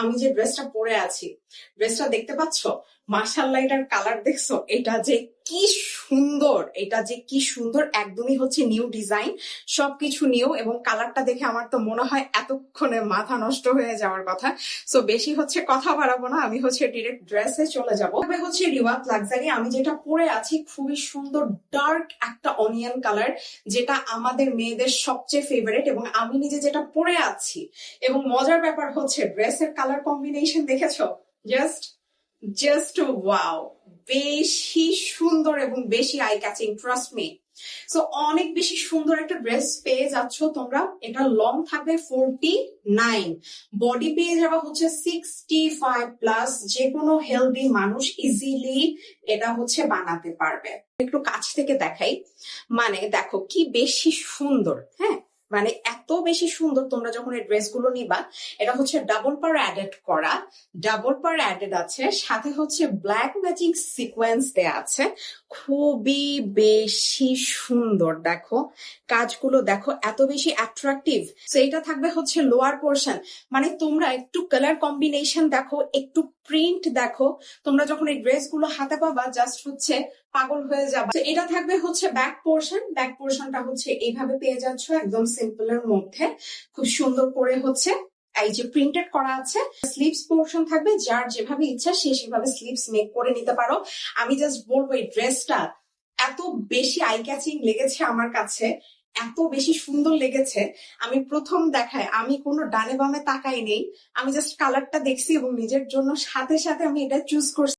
আমি যে ড্রেসটা পরে আছি, ড্রেসটা দেখতে পাচ্ছ? মাশাআল্লাহ, এটার কালার দেখছো? এটা যে কি সুন্দর, এটা যে কি সুন্দর, একদমই হচ্ছে নিউ ডিজাইন, সবকিছু নিউ। এবং কালারটা দেখে আমার তো মনে হয় এতক্ষণে মাথা নষ্ট হয়ে যাওয়ার কথা। সো বেশি হচ্ছে কথা বাড়াবো না, আমি হচ্ছে ডিরেক্ট ড্রেসে চলে যাবো। তবে হচ্ছে রিওয়াত লাক্সারি, আমি যেটা পরে আছি খুবই সুন্দর ডার্ক একটা অনিয়ন কালার, যেটা আমাদের মেয়েদের সবচেয়ে ফেভারিট, এবং আমি নিজে যেটা পরে আছি। এবং মজার ব্যাপার হচ্ছে ড্রেসের কালার কম্বিনেশন দেখেছো? জাস্ট জাস্ট ওয়াও, বেশি সুন্দর এবং বেশি eye catching, trust me. So অনেক বেশি সুন্দর একটা ড্রেস পেয়ে যাচ্ছ তোমরা। এটা লং থাকবে 49, বডি পেয়ে যাওয়া হচ্ছে 65+। যে কোনো হেলদি মানুষ ইজিলি এটা হচ্ছে বানাতে পারবে। একটু কাছ থেকে দেখাই, মানে দেখো কি বেশি সুন্দর। হ্যাঁ, মানে এত বেশি সুন্দর। তোমরা যখন এই ড্রেসগুলো নিবা, এটা হচ্ছে ডাবল পার অ্যাডেড করা, ডাবল পার অ্যাডেড আছে, সাথে হচ্ছে ব্ল্যাক ম্যাচিং সিকোয়েন্স দেয়া আছে। খুবই বেশি সুন্দর। দেখো কাজগুলো দেখো, এত বেশি অ্যাট্রাকটিভ। তো এটা থাকবে হচ্ছে লোয়ার পোর্শন। মানে তোমরা একটু কালার কম্বিনেশন দেখো, একটু প্রিন্ট দেখো, তোমরা যখন এই ড্রেসগুলো হাতে পাবা জাস্ট হচ্ছে পাগল হয়ে যাবে। তো এটা থাকবে হচ্ছে ব্যাক পোর্শন। ব্যাক পোর্শনটা হচ্ছে এইভাবে পেয়ে যাচ্ছ, একদম সিম্পল এর মধ্যে খুব সুন্দর করে হচ্ছে এই যে প্রিন্টেড করা আছে। স্লিভস পোর্শন থাকবে, যার যেভাবে ইচ্ছা সে সেভাবে স্লিভস মেক করে নিতে পারো। আমি জাস্ট বলবো এই ড্রেসটা এত বেশি আই ক্যাচিং লেগেছে আমার কাছে, এত বেশি সুন্দর লেগেছে। আমি প্রথম দেখায় আমি কোনো ডানে বামে তাকাই নেই, আমি জাস্ট কালারটা দেখছি এবং নিজের জন্য সাথে সাথে আমি এটা চুজ করছি।